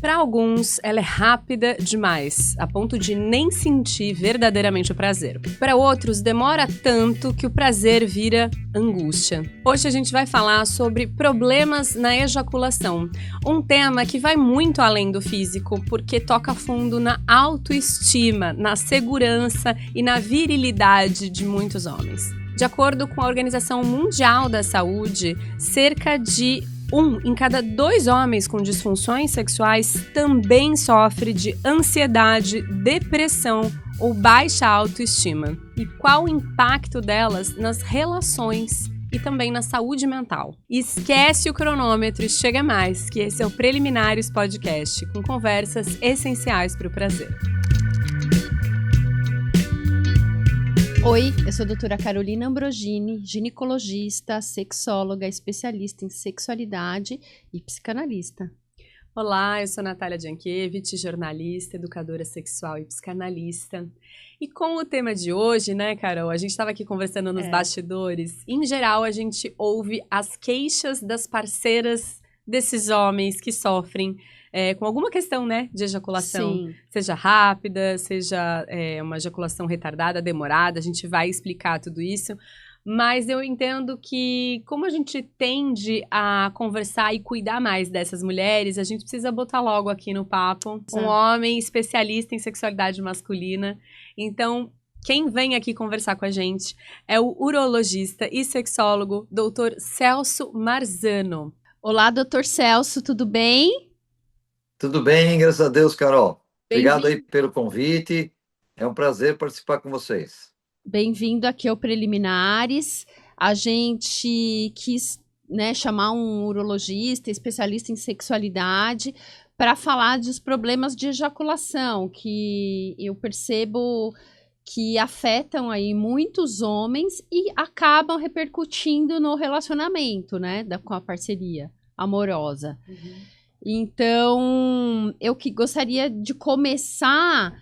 Para alguns, ela é rápida demais, a ponto de nem sentir verdadeiramente o prazer. Para outros, demora tanto que o prazer vira angústia. Hoje a gente vai falar sobre problemas na ejaculação, um tema que vai muito além do físico, porque toca fundo na autoestima, na segurança e na virilidade de muitos homens. De acordo com a Organização Mundial da Saúde, cerca de 1 em cada 2 homens com disfunções sexuais também sofre de ansiedade, depressão ou baixa autoestima. E qual o impacto delas nas relações e também na saúde mental? Esquece o cronômetro e chega mais, que esse é o Preliminares Podcast, com conversas essenciais para o prazer. Oi, eu sou a doutora Carolina Ambrogini, ginecologista, sexóloga, especialista em sexualidade e psicanalista. Olá, eu sou Natália Jankiewicz, jornalista, educadora sexual e psicanalista. E com o tema de hoje, né, Carol, a gente estava aqui conversando nos bastidores. Em geral, a gente ouve as queixas das parceiras desses homens que sofrem com alguma questão, né, de ejaculação. Sim. Seja rápida, seja uma ejaculação retardada, demorada, a gente vai explicar tudo isso. Mas eu entendo que, como a gente tende a conversar e cuidar mais dessas mulheres, a gente precisa botar logo aqui no papo um homem especialista em sexualidade masculina. Então, quem vem aqui conversar com a gente é o urologista e sexólogo Dr. Celso Marzano. Olá, doutor Celso, tudo bem? Tudo bem, graças a Deus, Carol. Obrigado aí pelo convite. É um prazer participar com vocês. Bem-vindo aqui ao Preliminares. A gente quis, chamar um urologista, especialista em sexualidade, para falar dos problemas de ejaculação, que eu percebo que afetam aí muitos homens e acabam repercutindo no relacionamento, né, com a parceria amorosa. Uhum. Então, eu que gostaria de começar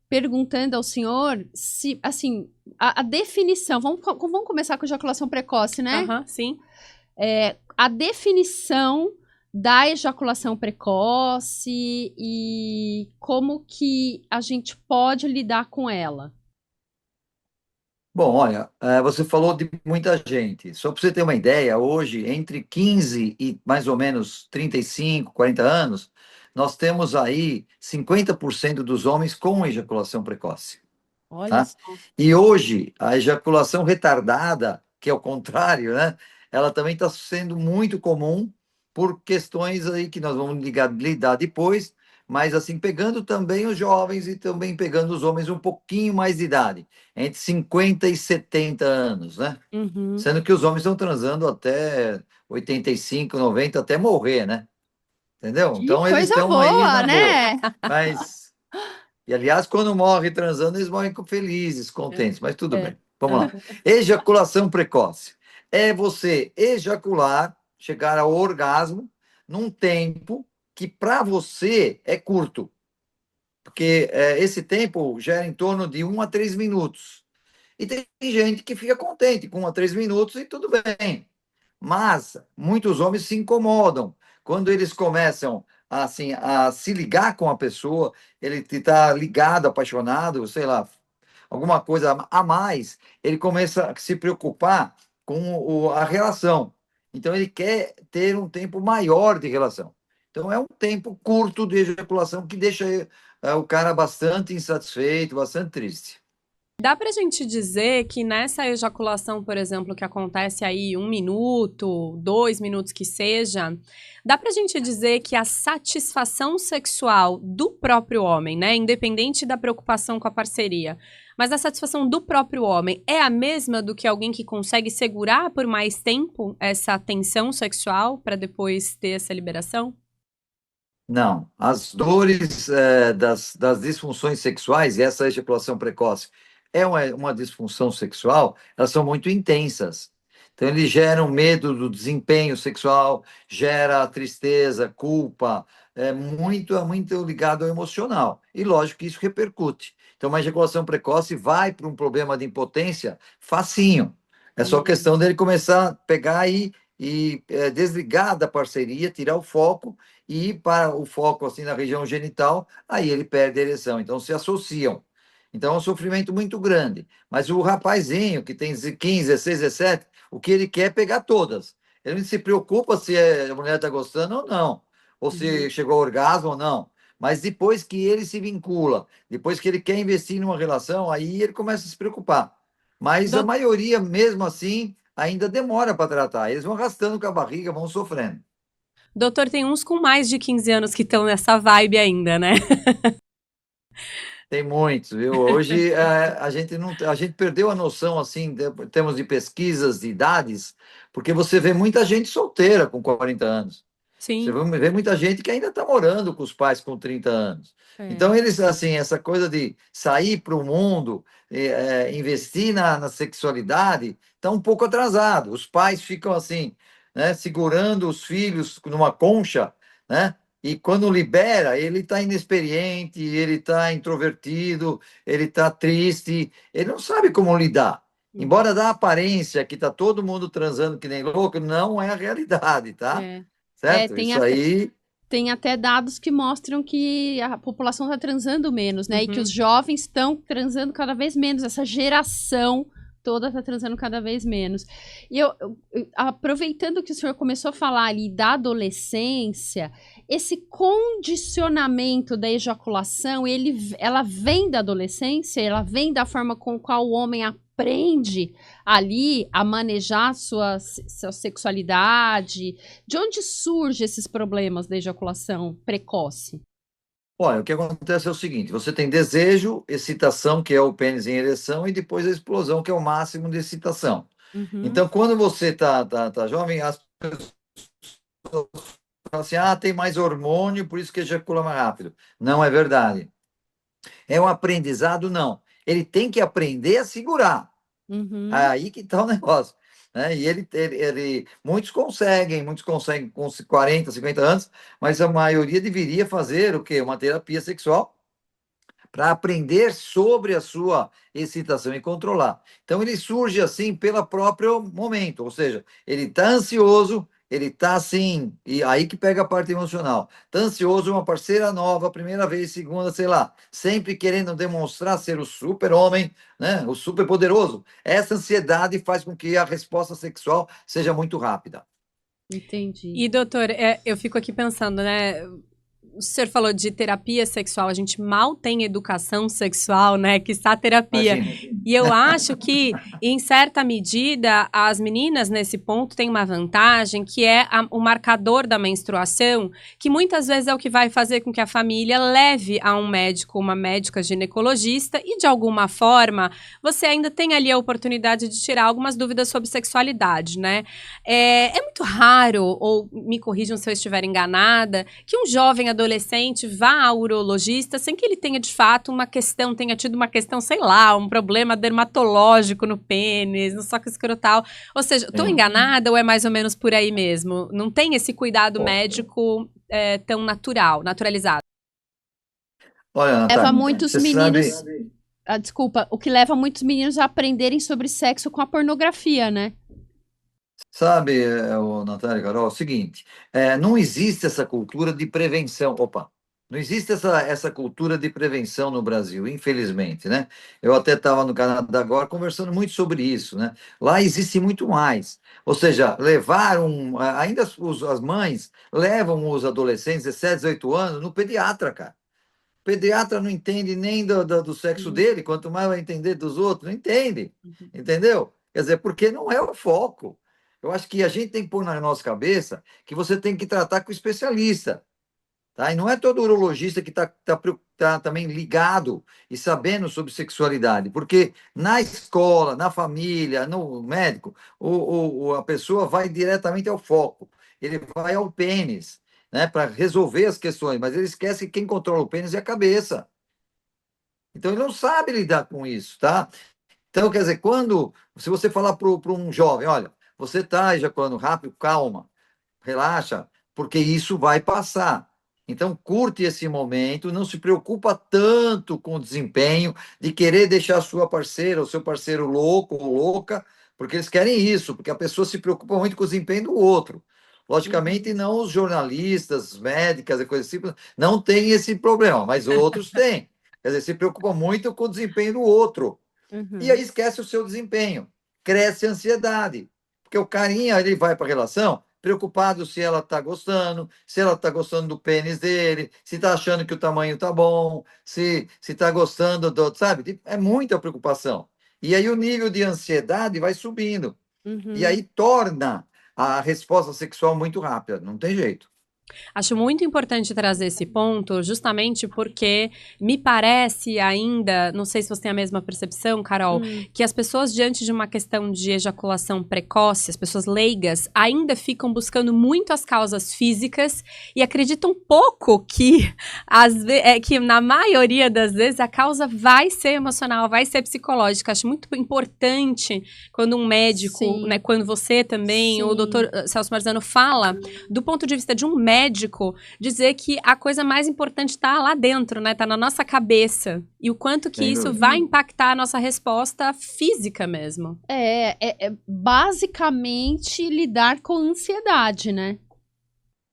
perguntando ao senhor se, assim, a definição, vamos começar com ejaculação precoce, né? Sim. A definição da ejaculação precoce e como que a gente pode lidar com ela. Bom, olha, você falou de muita gente. Só para você ter uma ideia, hoje, entre 15 e mais ou menos 35, 40 anos, nós temos aí 50% dos homens com ejaculação precoce. Olha tá? só. E hoje, a ejaculação retardada, que é o contrário, né? Ela também está sendo muito comum por questões aí que nós vamos lidar depois, mas assim, pegando também os jovens e também pegando os homens um pouquinho mais de idade, entre 50 e 70 anos, né? Uhum. Sendo que os homens estão transando até 85, 90, até morrer, né? Entendeu? Que então eles coisa estão boa, aí na né? boa. Mas, e aliás, quando morre transando, eles morrem felizes, contentes, mas tudo bem. Vamos lá. Ejaculação precoce. É você ejacular, chegar ao orgasmo, num tempo que para você é curto. Porque esse tempo gera em torno de 1 a 3 minutos. E tem gente que fica contente com 1 a 3 minutos e tudo bem. Mas muitos homens se incomodam quando eles começam assim, a se ligar com a pessoa, ele está ligado, apaixonado, sei lá, alguma coisa a mais, ele começa a se preocupar com a relação. Então, ele quer ter um tempo maior de relação. Então, é um tempo curto de ejaculação que deixa o cara bastante insatisfeito, bastante triste. Dá pra gente dizer que nessa ejaculação, por exemplo, que acontece aí 1 minuto, 2 minutos que seja, dá pra gente dizer que a satisfação sexual do próprio homem, né, independente da preocupação com a parceria, mas a satisfação do próprio homem é a mesma do que alguém que consegue segurar por mais tempo essa tensão sexual para depois ter essa liberação? Não, as dores das disfunções sexuais, e essa ejaculação precoce é uma disfunção sexual, elas são muito intensas. Então, eles geram medo do desempenho sexual, gera tristeza, culpa, é muito ligado ao emocional. E lógico que isso repercute. Então, uma ejaculação precoce vai para um problema de impotência facinho. É só questão dele começar a pegar e desligar da parceria, tirar o foco e ir para o foco assim na região genital, aí ele perde a ereção. Então se associam. Então é um sofrimento muito grande. Mas o rapazinho que tem 15, 16, 17, o que ele quer é pegar todas. Ele não se preocupa se a mulher está gostando ou não, ou se chegou ao orgasmo ou não. Mas depois que ele se vincula, depois que ele quer investir numa relação, aí ele começa a se preocupar. Mas a Do- maioria, mesmo assim, ainda demora para tratar. Eles vão arrastando com a barriga, vão sofrendo. Doutor, tem uns com mais de 15 anos que estão nessa vibe ainda, né? Tem muitos, viu? Hoje a gente não, a gente perdeu a noção assim, em termos de pesquisas de idades, porque você vê muita gente solteira com 40 anos. Você Sim. vai ver muita gente que ainda está morando com os pais com 30 anos. É. Então, eles, assim, essa coisa de sair para o mundo, investir na sexualidade, está um pouco atrasado. Os pais ficam assim, né, segurando os filhos numa concha, né? E quando libera, ele está inexperiente, ele está introvertido, ele está triste, ele não sabe como lidar. Uhum. Embora dá aparência que está todo mundo transando que nem louco, não é a realidade, tá? É. É, Certo? Isso aí. tem até dados que mostram que a população está transando menos, né? E que os Uhum. jovens estão transando cada vez menos. Essa geração toda está transando cada vez menos. E aproveitando que o senhor começou a falar ali da adolescência, esse condicionamento da ejaculação, ela vem da adolescência? Ela vem da forma com qual o homem aprende ali a manejar sua sexualidade? De onde surgem esses problemas da ejaculação precoce? Olha, o que acontece é o seguinte: você tem desejo, excitação, que é o pênis em ereção, e depois a explosão, que é o máximo de excitação. Uhum. Então, quando você tá jovem, as pessoas falam assim: ah, tem mais hormônio, por isso que ejacula mais rápido. Não é verdade. É um aprendizado, não. Ele tem que aprender a segurar. Uhum. Aí que está o negócio. Né? E muitos conseguem com 40, 50 anos, mas a maioria deveria fazer o quê? Uma terapia sexual para aprender sobre a sua excitação e controlar. Então ele surge assim pelo próprio momento, ou seja, ele está ansioso, ele está assim, e aí que pega a parte emocional. Está ansioso, uma parceira nova, primeira vez, segunda, sei lá, sempre querendo demonstrar ser o super-homem, né? O super-poderoso. Essa ansiedade faz com que a resposta sexual seja muito rápida. Entendi. E, doutor, eu fico aqui pensando, né? O senhor falou de terapia sexual, a gente mal tem educação sexual, né? Que está terapia. Imagina. E eu acho que, em certa medida, as meninas nesse ponto têm uma vantagem, que é o marcador da menstruação, que muitas vezes é o que vai fazer com que a família leve a um médico, uma médica ginecologista, e de alguma forma você ainda tem ali a oportunidade de tirar algumas dúvidas sobre sexualidade, né? É muito raro, ou me corrijam se eu estiver enganada, que um jovem adolescente vá ao urologista sem que ele tenha de fato uma questão, tenha tido uma questão, sei lá, um problema dermatológico no pênis, no saco escrotal. Ou seja, estou Sim. enganada ou é mais ou menos por aí mesmo? Não tem esse cuidado médico tão natural, naturalizado? Olha, Leva Natália, muitos você sabe. meninos. Ah, desculpa, o que leva muitos meninos a aprenderem sobre sexo com a pornografia, né? Sabe, Natália Carol, é o seguinte, não existe essa cultura de prevenção. Opa, não existe essa cultura de prevenção no Brasil, infelizmente, né? Eu até estava no Canadá agora conversando muito sobre isso, né? Lá existe muito mais. Ou seja, ainda as mães levam os adolescentes, 17, 18 anos, no pediatra, cara. O pediatra não entende nem do sexo Uhum. dele, quanto mais vai entender dos outros, não entende, Uhum. entendeu? Quer dizer, porque não é o foco. Eu acho que a gente tem que pôr na nossa cabeça que você tem que tratar com o especialista, tá? E não é todo urologista que tá também ligado e sabendo sobre sexualidade, porque na escola, na família, no médico, a pessoa vai diretamente ao foco, ele vai ao pênis, né, para resolver as questões, mas ele esquece que quem controla o pênis é a cabeça. Então ele não sabe lidar com isso, tá? Então, quer dizer, se você falar para um jovem, olha, você está ejaculando rápido, calma, relaxa, porque isso vai passar. Então, curte esse momento, não se preocupa tanto com o desempenho de querer deixar a sua parceira, o seu parceiro louco ou louca, porque eles querem isso, porque a pessoa se preocupa muito com o desempenho do outro. Logicamente, não os jornalistas, médicas e coisas assim, não têm esse problema, mas outros têm. Quer dizer, se preocupa muito com o desempenho do outro. E aí esquece o seu desempenho. Cresce a ansiedade. Porque o carinha, ele vai para a relação preocupado se ela está gostando, se ela está gostando do pênis dele, se está achando que o tamanho está bom, se está gostando do, sabe? É muita preocupação. E aí o nível de ansiedade vai subindo. E aí torna a resposta sexual muito rápida. Não tem jeito. Acho muito importante trazer esse ponto, justamente porque me parece ainda, não sei se você tem a mesma percepção, Carol, que as pessoas, diante de uma questão de ejaculação precoce, as pessoas leigas, ainda ficam buscando muito as causas físicas e acreditam pouco que, que na maioria das vezes, a causa vai ser emocional, vai ser psicológica. Acho muito importante quando um médico, né, quando você também, ou o doutor Celso Marzano fala, do ponto de vista de um médico, dizer que a coisa mais importante está lá dentro, né? Tá na nossa cabeça. E o quanto que isso vai impactar a nossa resposta física mesmo. É basicamente lidar com ansiedade, né?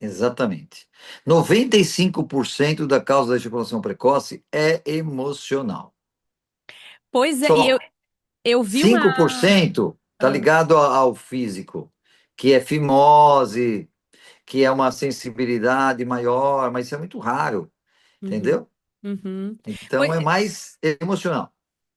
Exatamente. 95% da causa da ejaculação precoce é emocional. Pois é, Só e eu vi 5% está ligado ao físico, que é fimose, que é uma sensibilidade maior, mas isso é muito raro, entendeu? Então é mais emocional.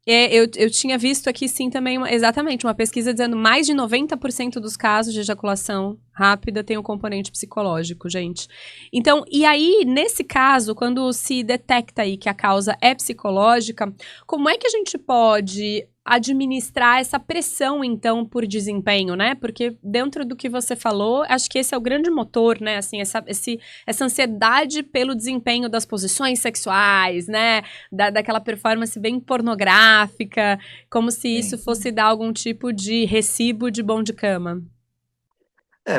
Eu tinha visto aqui, sim, também, exatamente, uma pesquisa dizendo mais de 90% dos casos de ejaculação rápida tem um componente psicológico, gente. Então, e aí, nesse caso, quando se detecta aí que a causa é psicológica, como é que a gente pode administrar essa pressão, então, por desempenho, né? Porque dentro do que você falou, acho que esse é o grande motor, né? Assim, essa ansiedade pelo desempenho das posições sexuais, né? Daquela performance bem pornográfica, como se isso fosse dar algum tipo de recibo de bom de cama.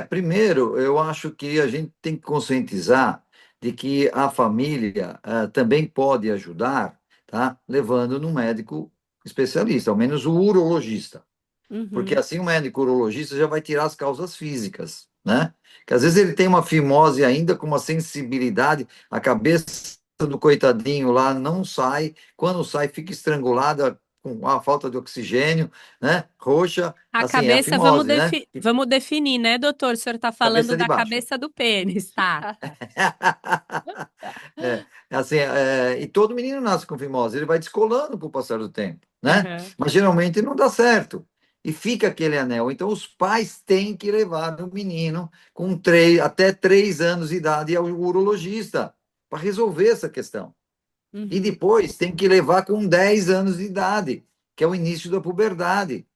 Primeiro, eu acho que a gente tem que conscientizar de que a família também pode ajudar, tá? Levando no médico especialista, ao menos o urologista. Porque assim o médico urologista já vai tirar as causas físicas, né? Que às vezes ele tem uma fimose ainda com uma sensibilidade, a cabeça do coitadinho lá não sai, quando sai fica estrangulada com a falta de oxigênio, né? Roxa, A assim, é a cabeça, fimose, né? vamos definir, né, doutor? O senhor tá falando Cabeça de da baixo. cabeça do pênis, tá? Assim, e todo menino nasce com fimose, ele vai descolando com o passar do tempo, né? Uhum. Mas geralmente não dá certo. E fica aquele anel. Então, os pais têm que levar o menino com até 3 anos de idade ao urologista para resolver essa questão. E depois tem que levar com 10 anos de idade, que é o início da puberdade.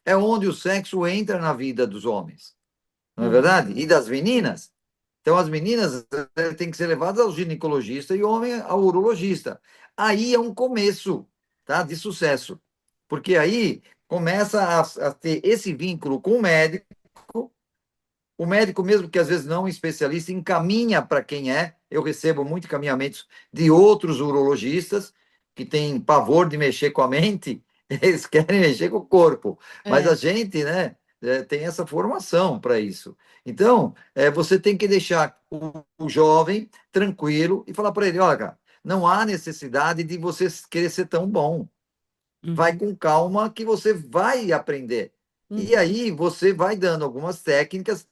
É onde o sexo entra na vida dos homens, não é verdade? E das meninas. Então, as meninas têm que ser levadas ao ginecologista e o homem ao urologista. Aí é um começo, tá, de sucesso. Porque aí começa a ter esse vínculo com o médico mesmo que às vezes não é um especialista, encaminha para quem é. Eu recebo muitos encaminhamentos de outros urologistas que têm pavor de mexer com a mente, eles querem mexer com o corpo. Mas a gente, né, tem essa formação para isso. Então, você tem que deixar o jovem tranquilo e falar para ele: olha, cara, não há necessidade de você querer ser tão bom. Vai com calma que você vai aprender. E aí você vai dando algumas técnicas,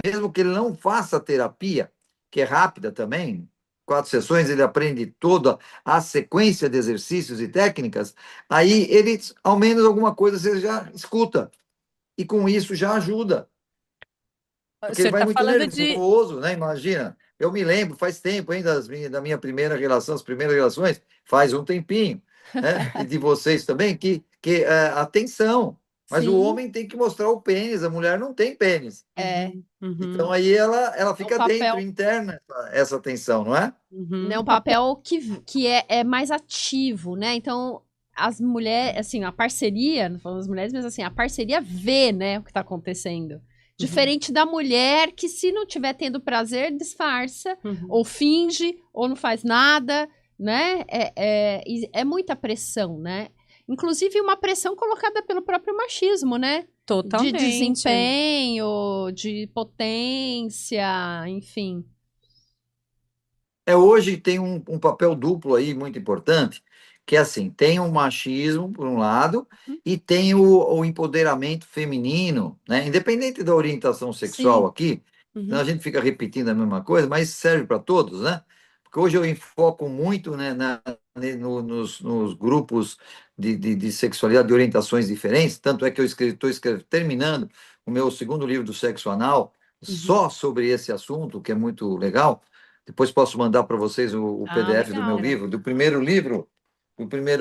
mesmo que ele não faça terapia, que é rápida também, 4 sessões ele aprende toda a sequência de exercícios e técnicas, aí ele, ao menos alguma coisa, você já escuta. E com isso já ajuda. O Porque ele senhor vai tá muito falando de... nervoso, né? Imagina. Eu me lembro, faz tempo ainda da minha primeira relação, as primeiras relações, faz um tempinho, né? E de vocês também, que atenção. Mas o homem tem que mostrar o pênis, a mulher não tem pênis. Então aí ela fica dentro, interna essa tensão, não é? É um papel que é mais ativo, né? Então, as mulheres, assim, a parceria, não falando das mulheres, mas assim, a parceria vê, né, o que tá acontecendo. Diferente da mulher que, se não tiver tendo prazer, disfarça, ou finge, ou não faz nada, né? É muita pressão, né? Inclusive uma pressão colocada pelo próprio machismo, né? de Totalmente. desempenho, de potência, enfim. Hoje tem um papel duplo aí muito importante, que é assim, tem o machismo, por um lado, e tem o empoderamento feminino, né? Independente da orientação sexual Sim. aqui, senão Uhum. a gente fica repetindo a mesma coisa, mas serve para todos, né? Porque hoje eu enfoco muito, né, nos grupos de sexualidade, de orientações diferentes, tanto é que eu estou terminando o meu segundo livro do sexo anal, Uhum. só sobre esse assunto, que é muito legal. Depois posso mandar para vocês o Ah, PDF do meu legal. livro, do primeiro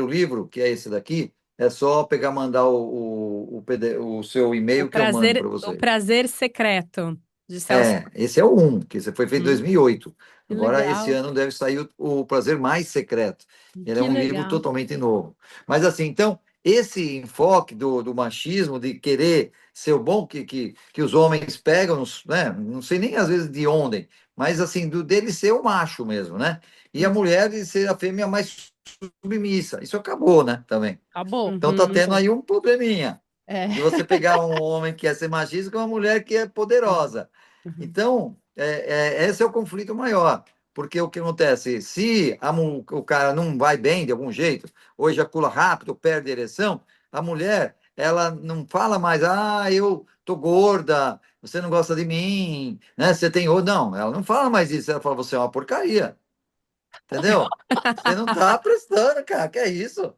livro, que é esse daqui. É só pegar, mandar o PDF, o seu e-mail que eu mando para O vocês. prazer secreto de Celso. Esse é o um, que esse foi feito em Uhum. 2008. Que Agora, esse legal. ano deve sair o Prazer Mais Secreto. Ele é Que um livro legal. totalmente novo. Mas, assim, então, esse enfoque do machismo, de querer ser o bom que os homens pegam, né? Não sei nem às vezes de onde, mas, assim, dele ser o macho mesmo, né? E a mulher de ser a fêmea mais submissa. Isso acabou, né? Também. Acabou. Então, tá Uhum. tendo aí um probleminha É. de você pegar um homem que quer ser machista com uma mulher que é poderosa. Uhum. Então, esse é o conflito maior, porque o que acontece? Se o cara não vai bem de algum jeito, ou ejacula rápido, perde a ereção, a mulher, ela não fala mais, eu tô gorda, você não gosta de mim, né? Você tem ou não, ela não fala mais isso, ela fala, você é uma porcaria, entendeu? Você não tá prestando, cara, que é isso?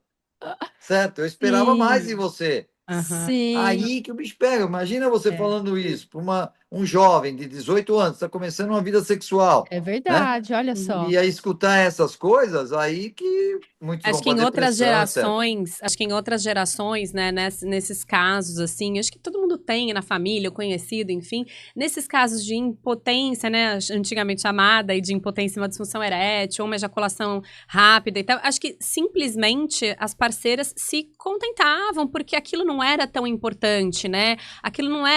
Certo? Eu esperava mais de Sim. você. Aham. Sim. Aí que o bicho pega. Imagina você É. falando isso para um jovem de 18 anos, está começando uma vida sexual, É né? verdade, olha Uhum. só. E aí escutar essas coisas, aí que muitos Acho vão que em fazer outras pressão, etc. gerações, acho que em outras gerações, né, nesses casos, assim, acho que todo mundo tem na família, o conhecido, enfim, nesses casos de impotência, né, antigamente chamada, e de impotência, uma disfunção erétil, ou uma ejaculação rápida e tal, acho que simplesmente as parceiras se contentavam, porque aquilo não era tão importante, né, aquilo não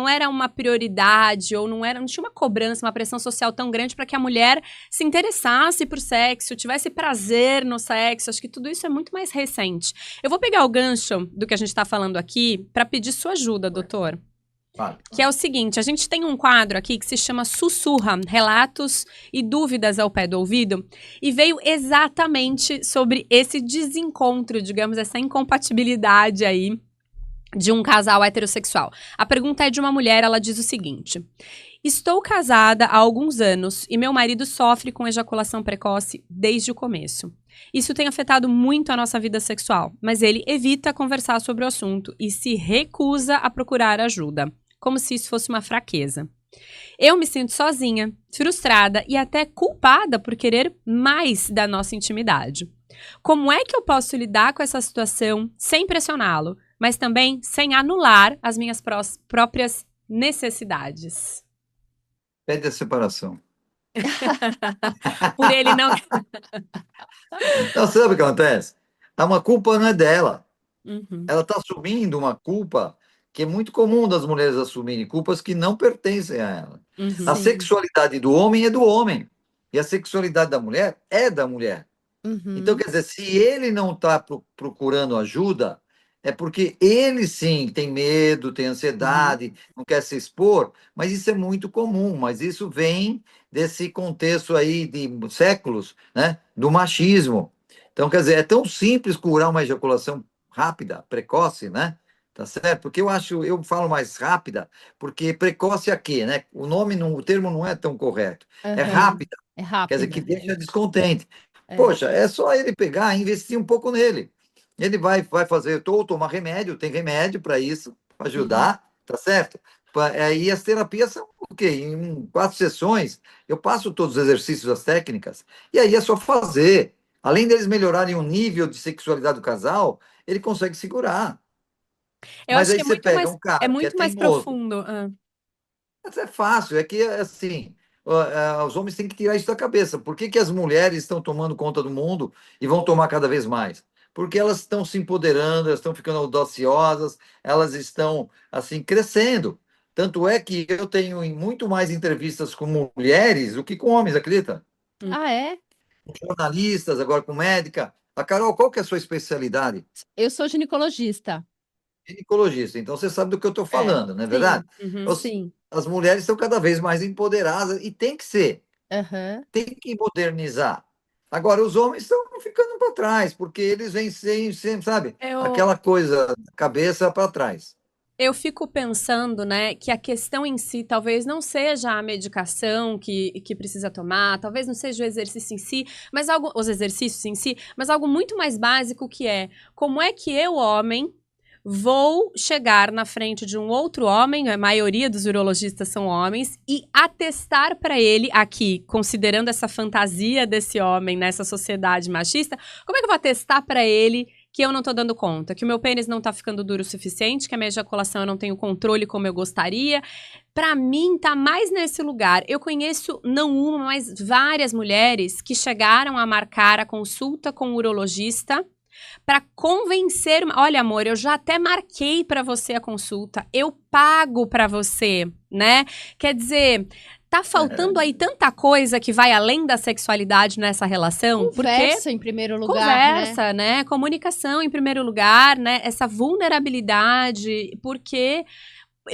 era uma prioridade, ou não tinha uma cobrança, uma pressão social tão grande para que a mulher se interessasse por sexo, tivesse prazer no sexo. Acho que tudo isso é muito mais recente. Eu vou pegar o gancho do que a gente está falando aqui para pedir sua ajuda, doutor. Vale, Que é vale. o seguinte, a gente tem um quadro aqui que se chama Sussurra, Relatos e Dúvidas ao Pé do Ouvido, e veio exatamente sobre esse desencontro, digamos, essa incompatibilidade aí de um casal heterossexual. A pergunta é de uma mulher, ela diz o seguinte: estou casada há alguns anos e meu marido sofre com ejaculação precoce desde o começo. Isso tem afetado muito a nossa vida sexual, mas ele evita conversar sobre o assunto e se recusa a procurar ajuda, como se isso fosse uma fraqueza. Eu me sinto sozinha, frustrada e até culpada por querer mais da nossa intimidade. Como é que eu posso lidar com essa situação sem pressioná-lo, mas também sem anular as minhas próprias necessidades? Pede a separação. Por ele não. Não, sabe o que acontece? Uma culpa não é dela. Uhum, Ela está assumindo uma culpa que é muito comum das mulheres assumirem, culpas que não pertencem a ela. A uhum, Sim. sexualidade do homem é do homem. E a sexualidade da mulher é da mulher. Então, Uhum. quer dizer, se ele não está procurando ajuda, é porque ele sim tem medo, tem uhum. ansiedade, não quer se expor, mas isso é muito comum, mas isso vem desse contexto aí de séculos, né, do machismo. Então, quer dizer, é tão simples curar uma ejaculação rápida, precoce, né? Tá certo? Porque eu falo mais rápida, porque precoce é quê, né? O termo não é tão correto. É Aham. rápida, É quer dizer, que rápida. deixa descontente. É. Poxa, é só ele pegar e investir um pouco nele. Ele vai fazer, ou tomar remédio, tem remédio para isso, para Uhum. ajudar, tá certo? E as terapias são o quê? Em 4 sessões, eu passo todos os exercícios, as técnicas, e aí é só fazer. Além deles melhorarem o nível de sexualidade do casal, ele consegue segurar. Eu Mas acho aí que você pega um é cara que é muito mais teimoso. profundo. Ah. Mas é fácil, é que assim, os homens têm que tirar isso da cabeça. Por que as mulheres estão tomando conta do mundo e vão tomar cada vez mais? Porque elas estão se empoderando, elas estão ficando audaciosas, elas estão assim crescendo. Tanto é que eu tenho muito mais entrevistas com mulheres do que com homens, acredita? Hum. Ah, é? Jornalistas, agora com médica. A Carol, qual que é a sua especialidade? Eu sou ginecologista. ginecologista, então você sabe do que eu estou falando, não é sim, verdade? Uhum. sim. As mulheres estão cada vez mais empoderadas e tem que ser, Aham. tem que modernizar. Agora, os homens estão ficando para trás, porque eles vêm sempre, sabe, Eu, aquela coisa, cabeça para trás. eu fico pensando, né, que a questão em si talvez não seja a medicação que precisa tomar, talvez não seja o exercício em si, mas algo, os exercícios em si, mas algo muito mais básico que é como é que eu, homem, vou chegar na frente de um outro homem, a maioria dos urologistas são homens, e atestar para ele, aqui, considerando essa fantasia desse homem nessa sociedade machista, como é que eu vou atestar para ele que eu não tô dando conta, que o meu pênis não tá ficando duro o suficiente, que a minha ejaculação eu não tenho controle como eu gostaria? Pra mim, tá mais nesse lugar. Eu conheço não uma, mas várias mulheres que chegaram a marcar a consulta com o urologista para convencer, olha amor, eu já até marquei para você a consulta, eu pago para você, né? Quer dizer, tá faltando aí tanta coisa que vai além da sexualidade nessa relação, porque Conversa em primeiro lugar, né? conversa, né? Comunicação em primeiro lugar, né? Essa vulnerabilidade, porque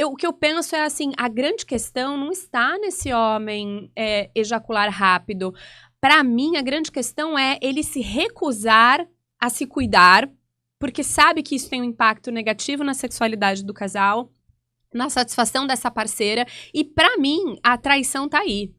o que eu penso é assim, a grande questão não está nesse homem ejacular rápido. Para mim, a grande questão é ele se recusar a se cuidar, porque sabe que isso tem um impacto negativo na sexualidade do casal, na satisfação dessa parceira, e para mim, a traição tá aí.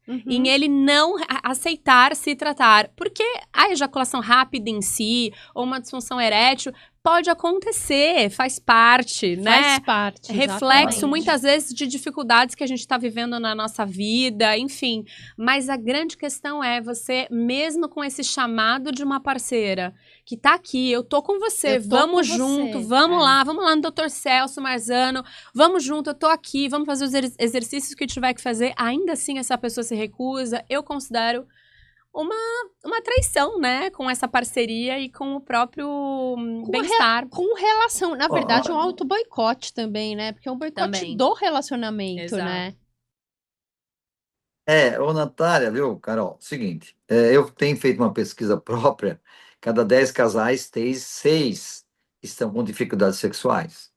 Em ele não aceitar se tratar. Porque a ejaculação rápida em si, ou uma disfunção erétil, pode acontecer, faz parte, né? Faz parte, Reflexo, exatamente. muitas vezes, de dificuldades que a gente está vivendo na nossa vida, enfim. Mas a grande questão é você, mesmo com esse chamado de uma parceira, que tá aqui, eu tô com você, Eu tô vamos com junto, você. vamos lá no Dr. Celso Marzano, vamos junto, eu tô aqui, vamos fazer os exercícios que tiver que fazer. Ainda assim, essa pessoa se recusa, eu considero uma traição, né? Com essa parceria e com o próprio bem-estar. Com relação, na verdade, Ó, um auto-boicote também, né? Porque é um boicote Também. do relacionamento, Exato. né? Ô Natália, viu, Carol? Seguinte, eu tenho feito uma pesquisa própria, cada 10 casais, tem 6 estão com dificuldades sexuais.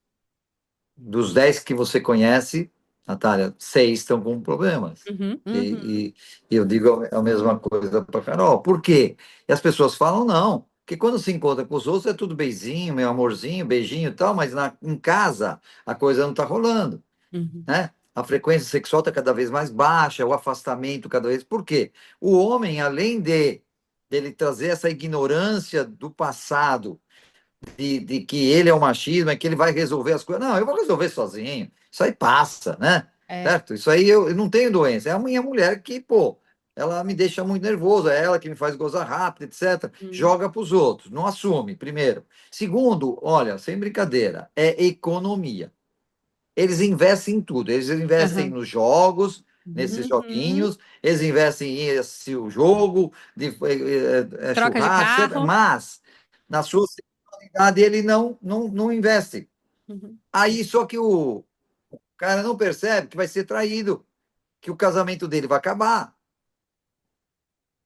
Dos 10 que você conhece, Natália, 6 estão com problemas. Uhum. E eu digo a mesma coisa para Carol. Por quê? E as pessoas falam não, que quando se encontra com os outros é tudo beijinho, meu amorzinho, beijinho e tal, mas em casa a coisa não está rolando, Uhum. né? A frequência sexual está cada vez mais baixa, o afastamento cada vez. Por quê? O homem, além de dele trazer essa ignorância do passado, de que ele é o machismo, é que ele vai resolver as coisas. Não, eu vou resolver sozinho. Isso aí passa, né? É. Certo? Isso aí eu não tenho doença. É a minha mulher que, pô, ela me deixa muito nervoso, é ela que me faz gozar rápido, etc. Joga para os outros, não assume, primeiro. Segundo, olha, sem brincadeira, é economia. Eles investem em tudo, eles investem Uhum. nos jogos, nesses Uhum. joguinhos, eles investem em assistir o jogo, de Troca de churrasco, etc. carro. Mas na sua sexualidade ele não investe. Uhum. Aí só que o cara não percebe que vai ser traído, que o casamento dele vai acabar,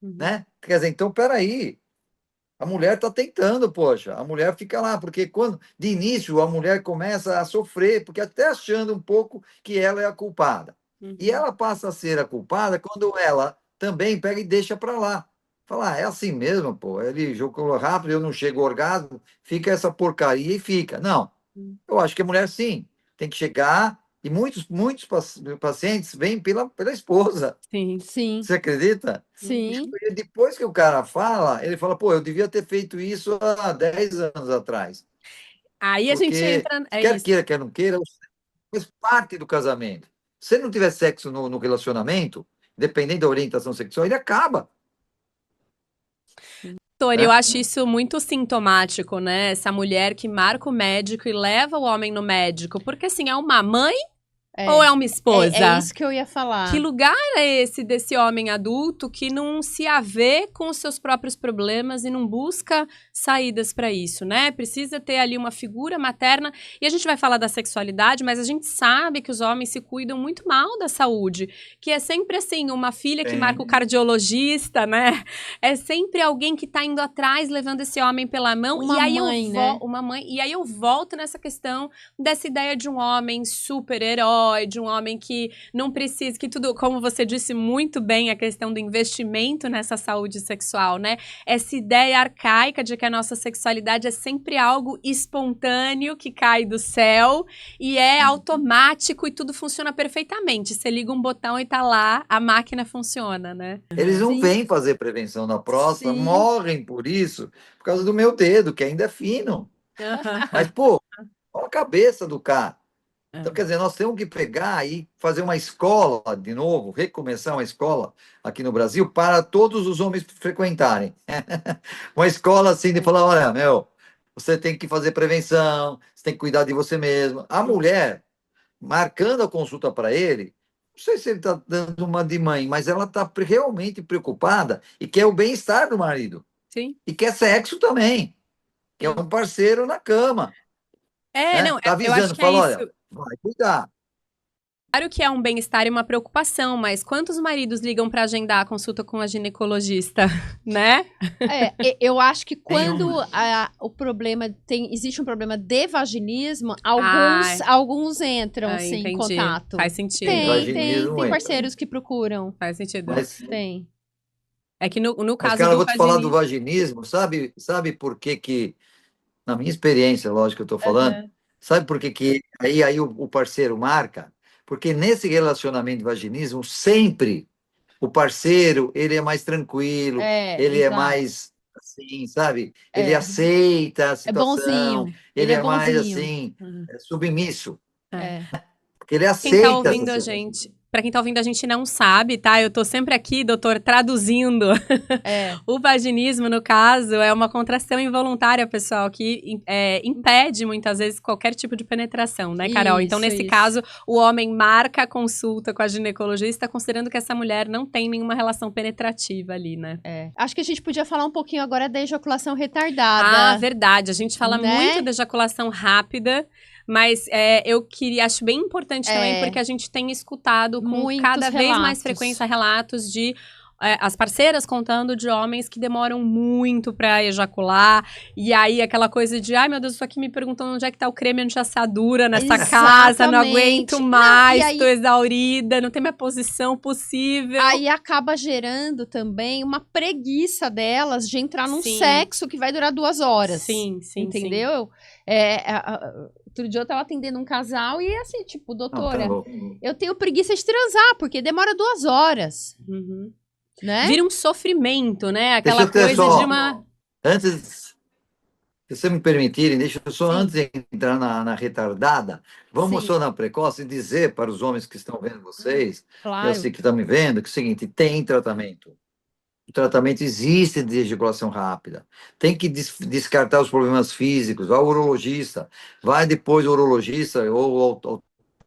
Uhum. né? Quer dizer, então peraí, a mulher está tentando, poxa, a mulher fica lá, porque quando de início a mulher começa a sofrer, porque até achando um pouco que ela é a culpada. E Uhum. ela passa a ser a culpada quando ela também pega e deixa para lá. Fala, é assim mesmo, pô, ele jogou rápido, eu não chego ao orgasmo, fica essa porcaria e fica. Não, eu acho que a mulher sim, tem que chegar, e muitos pacientes vêm pela esposa. Sim. Sim, Você acredita? sim. E depois que o cara fala, ele fala, pô, eu devia ter feito isso há 10 anos atrás. Aí a gente Porque, entra. É quer isso. queira, quer não queira, faz parte do casamento. Se não tiver sexo no relacionamento, dependendo da orientação sexual, ele acaba. Tori, eu Né? acho isso muito sintomático, né? Essa mulher que marca o médico e leva o homem no médico. Porque, assim, é uma mãe Ou é uma esposa? É isso que eu ia falar. Que lugar é esse desse homem adulto que não se avê com os seus próprios problemas e não busca saídas para isso, né? Precisa ter ali uma figura materna. E a gente vai falar da sexualidade, mas a gente sabe que os homens se cuidam muito mal da saúde. Que é sempre assim, uma filha que marca o cardiologista, né? É sempre alguém que tá indo atrás, levando esse homem pela mão. Uma mãe, né? Uma mãe. E aí eu volto nessa questão dessa ideia de um homem super-herói, de um homem que não precisa, que tudo, como você disse muito bem, a questão do investimento nessa saúde sexual, né? Essa ideia arcaica de que a nossa sexualidade é sempre algo espontâneo, que cai do céu e é automático e tudo funciona perfeitamente. Você liga um botão e tá lá, a máquina funciona, né? Eles não Sim. vêm fazer prevenção na próstata, Sim. morrem por isso, por causa do meu dedo, que ainda é fino. Mas, pô, olha a cabeça do cara. Então, quer dizer, nós temos que pegar e fazer uma escola de novo, recomeçar uma escola aqui no Brasil para todos os homens frequentarem. Uma escola assim de falar, olha, meu, você tem que fazer prevenção, você tem que cuidar de você mesmo. A mulher, marcando a consulta para ele, não sei se ele está dando uma de mãe, mas ela está realmente preocupada e quer o bem-estar do marido. Sim. E quer sexo também, quer um parceiro na cama. É, Né? não, Tá eu acho avisando, que é fala, isso. olha, vai cuidar. Claro que é um bem-estar e uma preocupação, mas quantos maridos ligam para agendar a consulta com a ginecologista, né? Eu acho que quando Nenhuma. o problema existe um problema de vaginismo, Ai. alguns entram assim, em Entendi. contato. Faz sentido. Vaginismo Tem entra. parceiros que procuram. Faz sentido. Mas, Tem. É que no mas, caso cara, eu do vou te falar do vaginismo... vaginismo, sabe por que que, na minha experiência, lógico que eu estou falando, Aham. sabe por que que aí o parceiro marca? Porque nesse relacionamento de vaginismo, sempre o parceiro, ele é mais tranquilo, ele é Exato. mais, assim, sabe? Ele É. aceita a É situação, bonzinho. ele Ele é é mais, bonzinho. assim, Uhum. submisso, É. porque ele Quem tá aceita ouvindo essa a situação. gente, para quem tá ouvindo a gente não sabe, tá? Eu tô sempre aqui, doutor, traduzindo. É. O vaginismo, no caso, é uma contração involuntária, pessoal, que impede muitas vezes qualquer tipo de penetração, né, Carol? Então, nesse caso, o homem marca a consulta com a ginecologista, considerando que essa mulher não tem nenhuma relação penetrativa ali, né? Acho que a gente podia falar um pouquinho agora da ejaculação retardada. Ah, verdade. A gente fala Né? muito da ejaculação rápida, mas eu acho bem importante também, porque a gente tem escutado com Muitos cada vez mais relatos. frequência relatos de as parceiras contando de homens que demoram muito pra ejacular, e aí aquela coisa de, ai meu Deus, tô aqui me perguntando onde é que tá o creme anti-assadura nessa casa, não aguento Exatamente. mais, Não, e aí- tô exaurida, não tem minha posição possível. Aí acaba gerando também uma preguiça delas de entrar num Sim. sexo que vai durar 2 horas. Sim, sim, Entendeu? Outro dia eu tava atendendo um casal e assim, tipo, Não, doutora, tá bom. eu tenho preguiça de transar, porque demora 2 horas, sim. Uhum. né? Vira um sofrimento, né? Aquela Deixa eu ter coisa só- de uma... Antes, se você me permitirem, deixa eu só, Sim. antes de entrar na retardada, vamos Sim. só na precoce dizer para os homens que estão vendo vocês, Claro. eu sei que estão me vendo, que é o seguinte, tem tratamento. O tratamento existe de ejaculação rápida. Tem que descartar os problemas físicos, vai ao urologista, vai depois ao urologista ou ao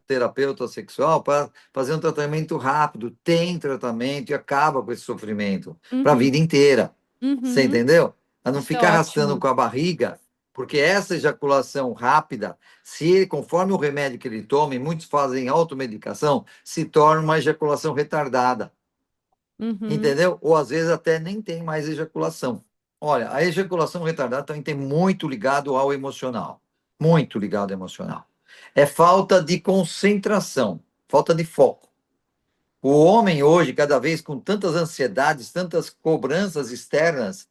terapeuta sexual para fazer um tratamento rápido. Tem tratamento e acaba com esse sofrimento para a vida inteira. Você entendeu? A não Isso ficar é arrastando ótimo. com a barriga, porque essa ejaculação rápida, se ele, conforme o remédio que ele toma, e muitos fazem automedicação, se torna uma ejaculação retardada. Entendeu? Ou às vezes até nem tem mais ejaculação. Olha, a ejaculação retardada também tem muito ligado ao emocional. Muito ligado ao emocional. É falta de concentração, falta de foco. O homem hoje, cada vez com tantas ansiedades, tantas cobranças externas,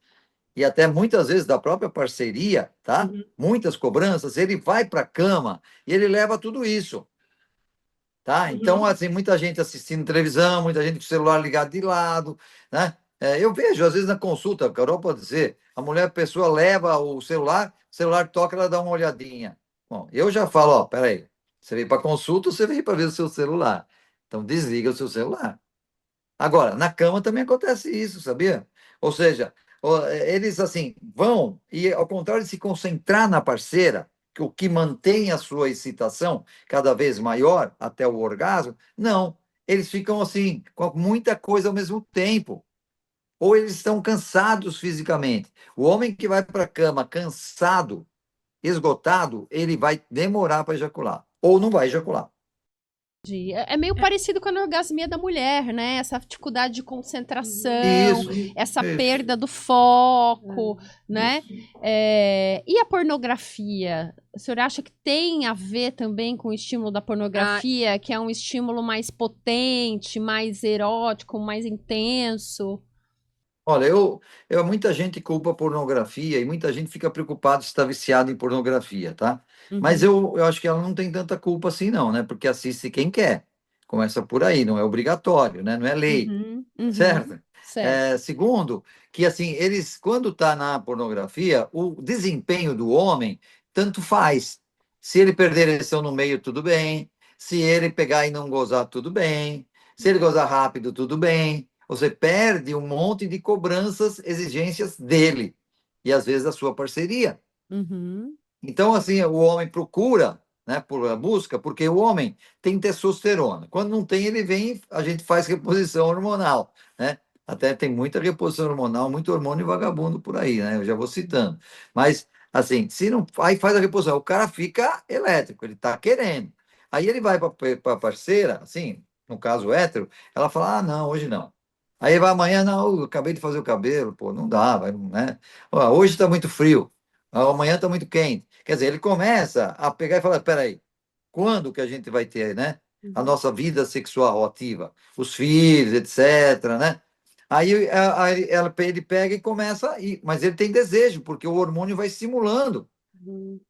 e até muitas vezes da própria parceria, tá? Uhum. Muitas cobranças, ele vai para a cama e ele leva tudo isso. Tá? Então, assim, muita gente assistindo televisão, muita gente com o celular ligado de lado, né? Eu vejo, às vezes, na consulta, a Carol pode dizer, a pessoa leva o celular toca, ela dá uma olhadinha. Bom, eu já falo, ó, peraí, você veio para consulta ou você veio para ver o seu celular? Então, desliga o seu celular. Agora, na cama também acontece isso, sabia? Ou seja, eles, assim, vão e, ao contrário de se concentrar na parceira, o que mantém a sua excitação cada vez maior até o orgasmo? Não. Eles ficam assim, com muita coisa ao mesmo tempo. Ou eles estão cansados fisicamente. O homem que vai para a cama cansado, esgotado, ele vai demorar para ejacular. Ou não vai ejacular. É meio parecido com a anorgasmia da mulher, né? Essa dificuldade de concentração, essa Isso. perda do foco, né? E a pornografia? O senhor acha que tem a ver também com o estímulo da pornografia, que é um estímulo mais potente, mais erótico, mais intenso? Olha, muita gente culpa a pornografia e muita gente fica preocupada se está viciado em pornografia, tá? Mas eu acho que ela não tem tanta culpa assim, não, né? Porque assiste quem quer. Começa por aí, não é obrigatório, né? Não é lei, certo? Certo. Segundo, que assim, eles, quando está na pornografia, o desempenho do homem tanto faz. Se ele perder a ereção no meio, tudo bem. Se ele pegar e não gozar, tudo bem. Se ele gozar rápido, tudo bem. Você perde um monte de cobranças, exigências dele e às vezes da sua parceria. Então, assim, o homem procura, né, por busca, porque o homem tem testosterona. Quando não tem, ele vem, a gente faz reposição hormonal, né? Até tem muita reposição hormonal, muito hormônio vagabundo por aí, né? Eu já vou citando. Mas, assim, se não. Aí faz a reposição, o cara fica elétrico, ele tá querendo. Aí ele vai para a parceira, assim, no caso hétero, ela fala: ah, não, hoje não. Aí vai amanhã, não, eu acabei de fazer o cabelo, pô, não dá, vai, né? Ó, hoje está muito frio, amanhã está muito quente. Quer dizer, ele começa a pegar e falar: peraí, quando que a gente vai ter, né, a nossa vida sexual ativa? Os filhos, etc, né? Aí ele pega e começa, mas ele tem desejo, porque o hormônio vai estimulando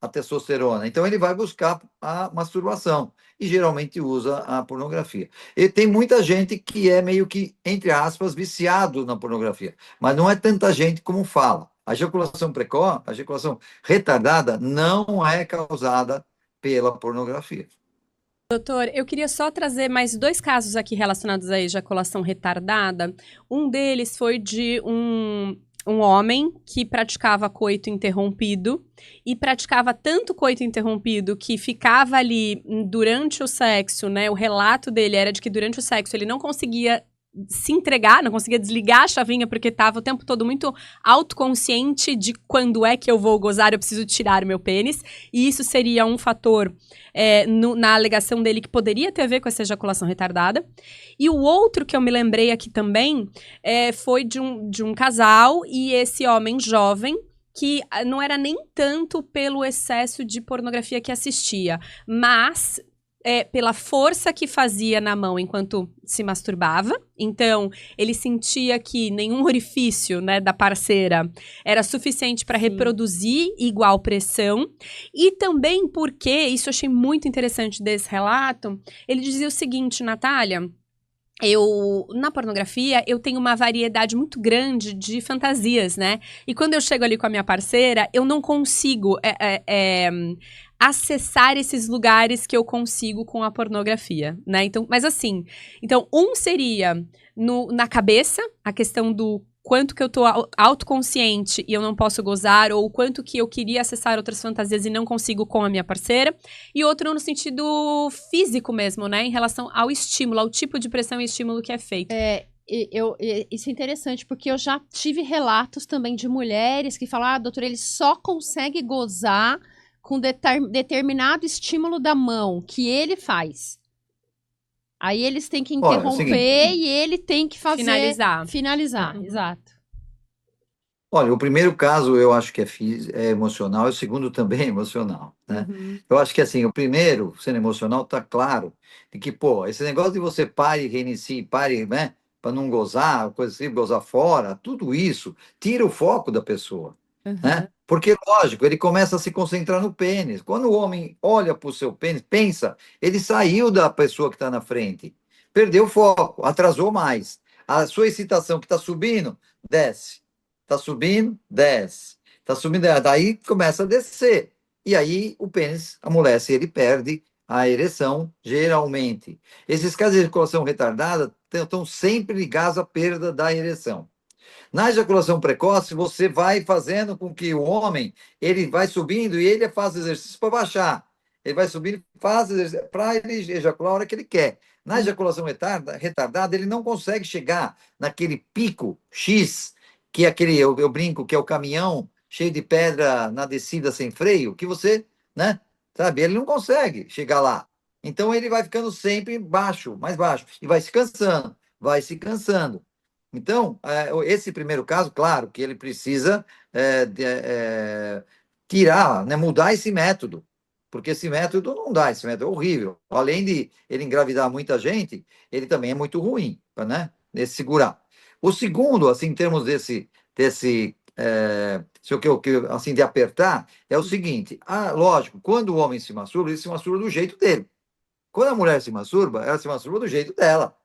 a testosterona. Então ele vai buscar a masturbação e geralmente usa a pornografia. E tem muita gente que é meio que, entre aspas, viciado na pornografia, mas não é tanta gente como fala. A ejaculação precoce, a ejaculação retardada não é causada pela pornografia. Doutor, eu queria só trazer mais 2 casos aqui relacionados à ejaculação retardada. Um deles foi de um homem que praticava coito interrompido e praticava tanto coito interrompido que ficava ali durante o sexo, né? O relato dele era de que durante o sexo ele não conseguia se entregar, não conseguia desligar a chavinha porque estava o tempo todo muito autoconsciente de quando é que eu vou gozar, eu preciso tirar o meu pênis, e isso seria um fator na alegação dele que poderia ter a ver com essa ejaculação retardada. E o outro que eu me lembrei aqui também foi de um casal, e esse homem jovem que não era nem tanto pelo excesso de pornografia que assistia, mas pela força que fazia na mão enquanto se masturbava. Então, ele sentia que nenhum orifício, né, da parceira era suficiente para reproduzir igual pressão. E também porque, isso eu achei muito interessante desse relato, ele dizia o seguinte: Natália, na pornografia, eu tenho uma variedade muito grande de fantasias, né? E quando eu chego ali com a minha parceira, eu não consigo acessar esses lugares que eu consigo com a pornografia, né? Então, mas assim, então seria na cabeça, a questão do quanto que eu tô autoconsciente e eu não posso gozar, ou o quanto que eu queria acessar outras fantasias e não consigo com a minha parceira, e outro no sentido físico mesmo, né? Em relação ao estímulo, ao tipo de pressão e estímulo que é feito. Isso é interessante, porque eu já tive relatos também de mulheres que falam: ah, doutor, ele só consegue gozar com determinado estímulo da mão que ele faz. Aí eles têm que interromper e ele tem que fazer... Finalizar, exato. Olha, o primeiro caso eu acho que é emocional, e o segundo também é emocional, né? Eu acho que assim, o primeiro, sendo emocional, tá claro de que, pô, esse negócio de você pare, reinicie, pare, né, para não gozar, coisa assim, gozar fora, tudo isso tira o foco da pessoa, né? Porque, lógico, ele começa a se concentrar no pênis. Quando o homem olha para o seu pênis, pensa, ele saiu da pessoa que está na frente, perdeu o foco, atrasou mais. A sua excitação que está subindo, desce. Está subindo, desce. Está subindo, daí começa a descer. E aí o pênis amolece, ele perde a ereção, geralmente. Esses casos de ejaculação retardada estão sempre ligados à perda da ereção. Na ejaculação precoce, você vai fazendo com que o homem, ele vai subindo e ele faz exercício para baixar. Ele vai subindo e faz exercício para ele ejacular a hora que ele quer. Na ejaculação retardada, ele não consegue chegar naquele pico X, que é aquele, eu brinco, que é o caminhão cheio de pedra na descida sem freio, que você, né, sabe, ele não consegue chegar lá. Então ele vai ficando sempre baixo, mais baixo, e vai se cansando, vai se cansando. Então, esse primeiro caso, claro, que ele precisa tirar, né, mudar esse método, porque esse método não dá, esse método é horrível. Além de ele engravidar muita gente, ele também é muito ruim, né, nesse segurar. O segundo, assim, em termos assim, de apertar, é o seguinte, lógico, quando o homem se masturba, ele se masturba do jeito dele. Quando a mulher se masturba, ela se masturba do jeito dela.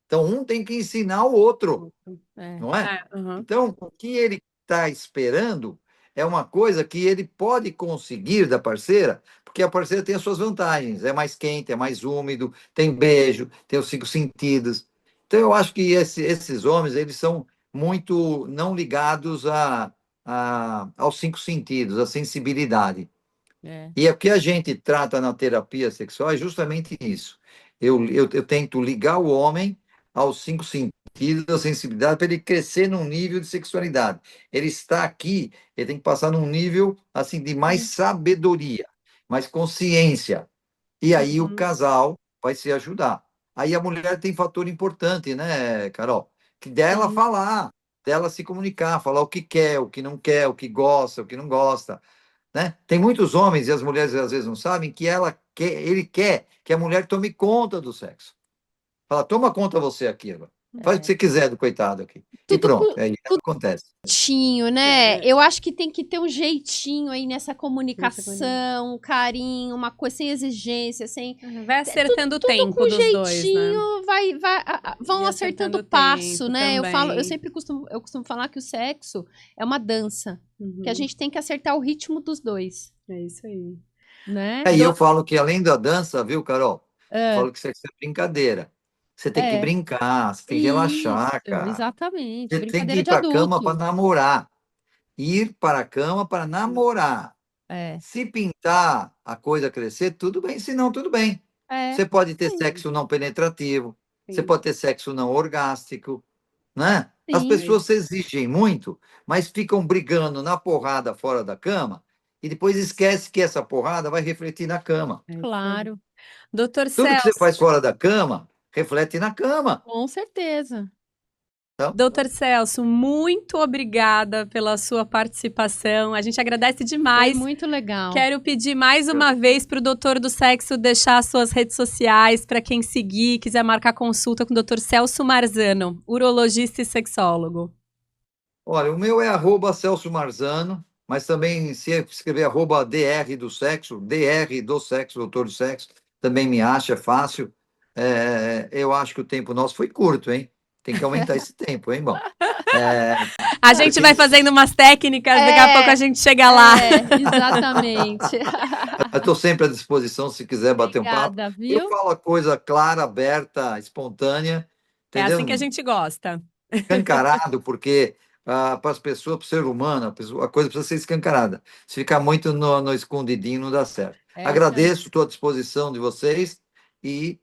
Então, um tem que ensinar o outro, não é? Uhum. Então, o que ele está esperando é uma coisa que ele pode conseguir da parceira, porque a parceira tem as suas vantagens, é mais quente, é mais úmido, tem beijo, tem os 5 sentidos. Então, eu acho que esses homens, eles são muito não ligados aos 5 sentidos, à sensibilidade. E o que a gente trata na terapia sexual é justamente isso. Eu tento ligar o homem aos 5 sentidos, à sensibilidade, para ele crescer num nível de sexualidade. Ele está aqui, ele tem que passar num nível assim de mais sabedoria, mais consciência. E aí o casal vai se ajudar. Aí a mulher tem fator importante, né, Carol? Que dela falar, dela se comunicar, falar o que quer, o que não quer, o que gosta, o que não gosta, né? Tem muitos homens, e as mulheres às vezes não sabem, que ele quer que a mulher tome conta do sexo. Fala, toma conta você aqui agora. Faz o que você quiser do coitado aqui. E Tudo pronto, aí acontece. jeitinho, né? Eu acho que tem que ter um jeitinho aí nessa comunicação, carinho, uma coisa sem exigência, sem. Vai acertando o Tudo tempo com dos dois, né? jeitinho, vão E acertando acertando o o passo, tempo né? Eu também. sempre costumo falar que o sexo é uma dança, que a gente tem que acertar o ritmo dos dois, É isso aí. né? Aí eu falo que além da dança, viu, Carol? Eu É, falo que sexo é brincadeira. Você tem que é. brincar, você tem que Isso, relaxar, cara. exatamente. Você tem que Brincadeira ir de para a cama adulto. para namorar. Ir para a cama para namorar. É, Se pintar a coisa crescer, tudo bem. Se não, tudo bem. é. Você pode ter Sim, sexo não penetrativo, você Sim. pode ter sexo não orgástico, né? As sim. pessoas se exigem muito, mas ficam brigando na porrada fora da cama e depois esquece que essa porrada vai refletir na cama. É isso aí. Claro, Doutor Tudo que você Celso, faz fora da cama reflete na cama. com certeza. Então, Doutor Celso, muito obrigada pela sua participação. A gente agradece Foi demais. muito legal. Quero pedir mais uma vez para o Doutor do Sexo deixar suas redes sociais para quem seguir, quiser marcar consulta com o Doutor Celso Marzano, urologista e sexólogo. olha, o meu é @Celso Marzano, mas também se escrever @DR do sexo, DR do sexo, doutor do sexo, também me acha, é fácil. Eu acho que o tempo nosso foi curto, hein? Tem que aumentar esse tempo, hein, bom? A gente vai fazendo umas técnicas, daqui a pouco a gente chega lá. Exatamente. Eu estou sempre à disposição se quiser bater um papo. Obrigada, Eu viu? falo a coisa clara, aberta, espontânea, É entendeu? assim que a gente gosta. Escancarado, porque para as pessoas, para o ser humano, a coisa precisa ser escancarada. Se ficar muito no escondidinho, não dá certo. É isso aí. Agradeço, estou à disposição de vocês e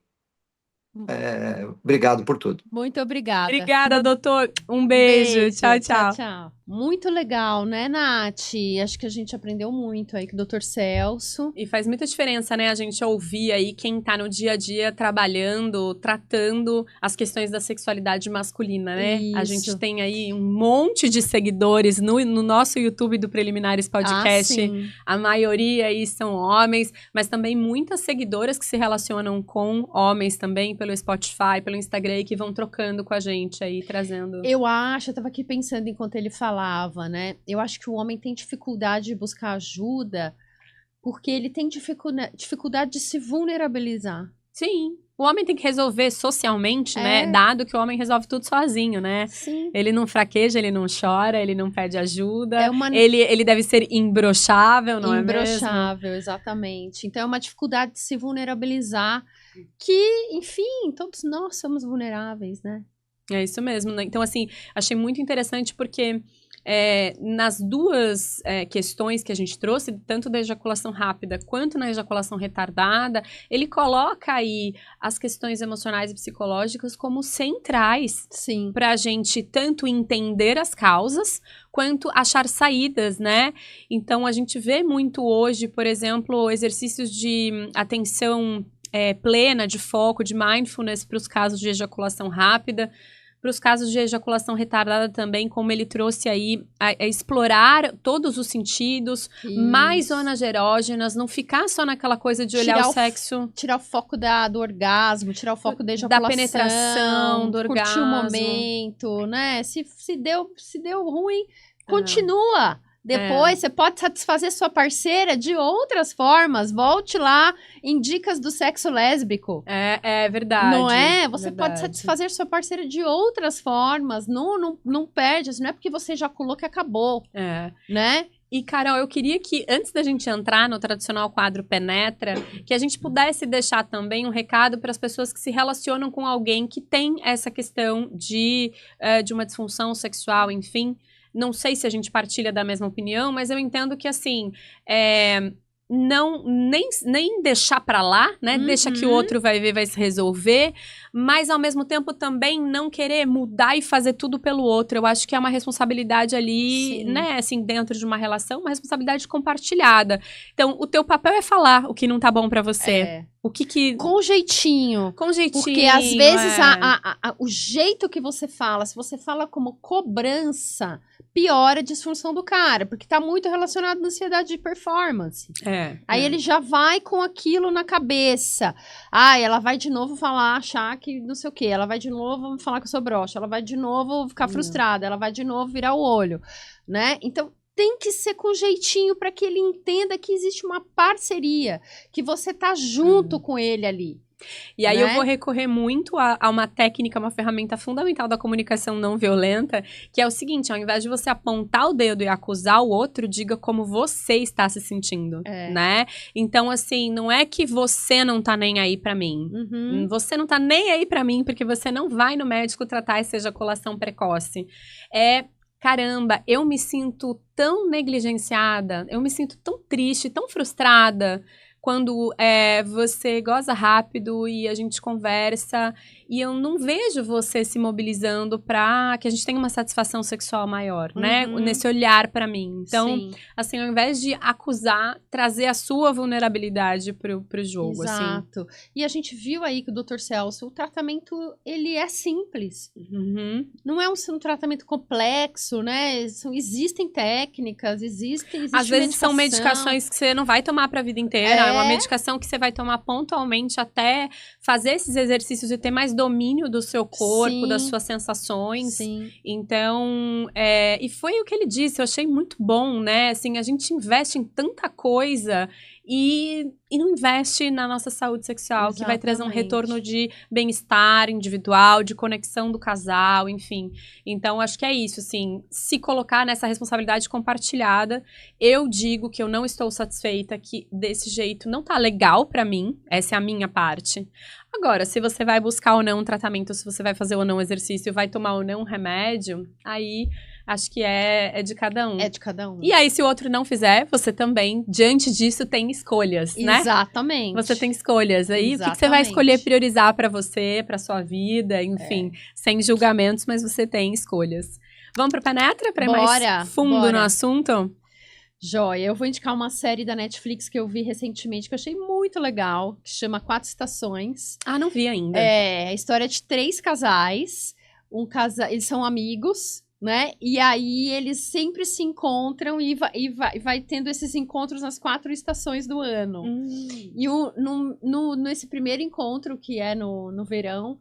obrigado por tudo. Muito obrigada. Obrigada, doutor. Um beijo. Tchau, tchau. Tchau. Muito legal, né, Nath? Acho que a gente aprendeu muito aí com o Dr. Celso. E faz muita diferença, né, a gente ouvir aí quem tá no dia a dia trabalhando, tratando as questões da sexualidade masculina, né? A Isso. gente tem aí um monte de seguidores no nosso YouTube do Preliminares Podcast. sim. A maioria aí são homens, mas também muitas seguidoras que se relacionam com homens também pelo Spotify, pelo Instagram, e que vão trocando com a gente aí, trazendo. Eu tava aqui pensando enquanto ele falava, né? Eu acho que o homem tem dificuldade de buscar ajuda porque ele tem dificuldade de se vulnerabilizar. Sim. O homem tem que resolver socialmente, né? Dado que o homem resolve tudo sozinho, né? Sim. Ele não fraqueja, ele não chora, ele não pede ajuda. É uma- Ele deve ser imbrochável, não é mesmo? Imbrochável, exatamente. Então é uma dificuldade de se vulnerabilizar que, enfim, todos nós somos vulneráveis, né? É isso mesmo, né? Então, assim, achei muito interessante porque nas duas questões que a gente trouxe, tanto da ejaculação rápida quanto na ejaculação retardada, ele coloca aí as questões emocionais e psicológicas como centrais para a gente tanto entender as causas quanto achar saídas, né? Então, a gente vê muito hoje, por exemplo, exercícios de atenção plena, de foco, de mindfulness para os casos de ejaculação rápida. Para os casos de ejaculação retardada também, como ele trouxe aí, a explorar todos os sentidos, mais zonas erógenas, não ficar só naquela coisa de olhar o sexo. Tirar o foco do orgasmo, tirar o foco da ejaculação. Da penetração, do orgasmo. Curtir o momento, né? Se deu ruim, continua. Depois, você pode satisfazer sua parceira de outras formas. Volte lá em dicas do sexo lésbico. É verdade. Não é? Você pode satisfazer sua parceira de outras formas. Não perde. Não é porque você ejaculou que acabou. Né? E, Carol, eu queria que, antes da gente entrar no tradicional quadro Penetra, que a gente pudesse deixar também um recado para as pessoas que se relacionam com alguém que tem essa questão de uma disfunção sexual, enfim. Não sei se a gente partilha da mesma opinião, mas eu entendo que, assim, nem deixar pra lá, né? Deixa que o outro vai ver, vai se resolver, mas, ao mesmo tempo, também não querer mudar e fazer tudo pelo outro. Eu acho que é uma responsabilidade ali, né? Assim, dentro de uma relação, uma responsabilidade compartilhada. Então, o teu papel é falar o que não tá bom pra você. O que... Com jeitinho. Com jeitinho. Porque, às vezes, o jeito que você fala, se você fala como cobrança, piora a disfunção do cara, porque tá muito relacionado à ansiedade de performance. Aí ele já vai com aquilo na cabeça. Ela vai de novo achar que não sei o quê. Ela vai de novo falar que eu sou broxa. Ela vai de novo ficar frustrada. Ela vai de novo virar o olho, né? Então, tem que ser com jeitinho para que ele entenda que existe uma parceria, que você tá junto com ele ali. E aí eu vou recorrer muito a uma técnica, uma ferramenta fundamental da comunicação não violenta, que é o seguinte: ao invés de você apontar o dedo e acusar o outro, diga como você está se sentindo, né? Então, assim, não é que você não tá nem aí pra mim. Você não tá nem aí pra mim porque você não vai no médico tratar essa ejaculação precoce. Caramba, eu me sinto tão negligenciada, eu me sinto tão triste, tão frustrada quando você goza rápido e a gente conversa e eu não vejo você se mobilizando para que a gente tenha uma satisfação sexual maior, né? Nesse olhar para mim. Então, assim, ao invés de acusar, trazer a sua vulnerabilidade pro jogo, Exato. Assim. E a gente viu aí que o Dr. Celso, o tratamento, ele é simples. Não é um tratamento complexo, né? Existem técnicas, existe às vezes são medicações que você não vai tomar para a vida inteira. É uma medicação que você vai tomar pontualmente até fazer esses exercícios e ter mais domínio do seu corpo, das suas sensações. Então, e foi o que ele disse, eu achei muito bom, né? Assim, a gente investe em tanta coisa e não investe na nossa saúde sexual, que vai trazer um retorno de bem-estar individual, de conexão do casal, enfim. Então, acho que é isso, assim, se colocar nessa responsabilidade compartilhada. Eu digo que eu não estou satisfeita, que desse jeito não tá legal pra mim, essa é a minha parte. Agora, se você vai buscar ou não um tratamento, se você vai fazer ou não um exercício, vai tomar ou não um remédio, aí acho que é de cada um. É de cada um. E aí, se o outro não fizer, você também, diante disso, tem escolhas, né? Exatamente. Você tem escolhas. Aí, o que você vai escolher priorizar pra você, pra sua vida, enfim, sem julgamentos, mas você tem escolhas. Vamos pro Penetra, pra ir mais fundo no assunto? Joia, eu vou indicar uma série da Netflix que eu vi recentemente, que eu achei muito legal, que chama 4 Estações. Ah, não vi ainda. É a história de 3 casais. Eles são amigos, né? E aí eles sempre se encontram e vai tendo esses encontros nas 4 estações do ano. E nesse primeiro encontro, que é no verão,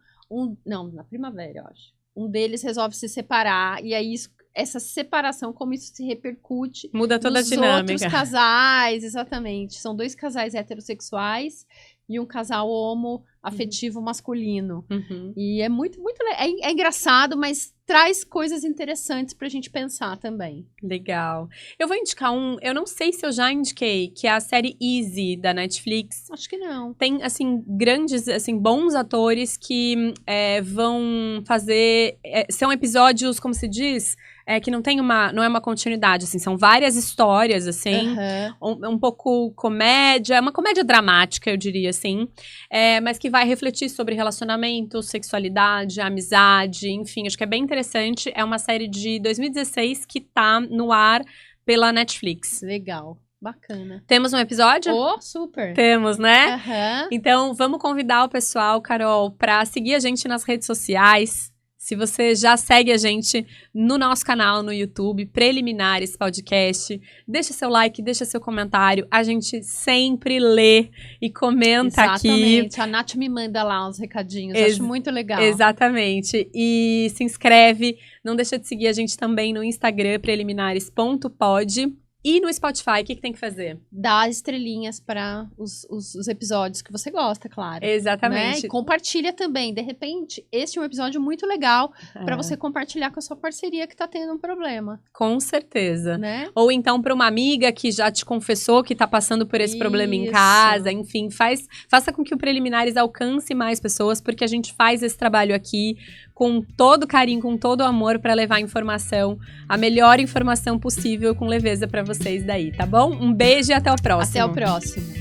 na primavera, eu acho. Um deles resolve se separar, e aí essa separação, como isso se repercute... Muda toda a dinâmica. Outros casais, exatamente. São 2 casais heterossexuais, e um casal homo afetivo masculino. Uhum. E é muito é engraçado, mas traz coisas interessantes pra gente pensar também. Legal. Eu vou indicar eu não sei se eu já indiquei, que é a série Easy, da Netflix. Acho que não. Tem, assim, grandes, assim, bons atores que vão fazer... são episódios, como se diz, que não é uma continuidade, assim. São várias histórias, assim. Um pouco comédia, uma comédia dramática, eu diria, assim. Mas que vai refletir sobre relacionamento, sexualidade, amizade, enfim. Acho que é bem interessante. É uma série de 2016 que tá no ar pela Netflix. Legal. Bacana. Temos um episódio? Oh, super. Temos, né? Aham. Então, vamos convidar o pessoal, Carol, para seguir a gente nas redes sociais. Se você já segue a gente no nosso canal no YouTube, Preliminares Podcast, deixa seu like, deixa seu comentário. A gente sempre lê e comenta Exatamente. aqui. A Nath me manda lá uns recadinhos. Acho muito legal. Exatamente. E se inscreve. Não deixa de seguir a gente também no Instagram, preliminares.pod. E no Spotify, o que tem que fazer? Dá estrelinhas para os episódios que você gosta, claro. Exatamente. Né? E compartilha também. De repente, este é um episódio muito legal para você compartilhar com a sua parceria que tá tendo um problema. Com certeza. Né? Ou então para uma amiga que já te confessou que tá passando por esse problema em casa. Enfim, faça com que o Preliminares alcance mais pessoas, porque a gente faz esse trabalho aqui com todo carinho, com todo amor, para levar informação, a melhor informação possível, com leveza para vocês daí, tá bom? Um beijo e até o próximo. Até o próximo.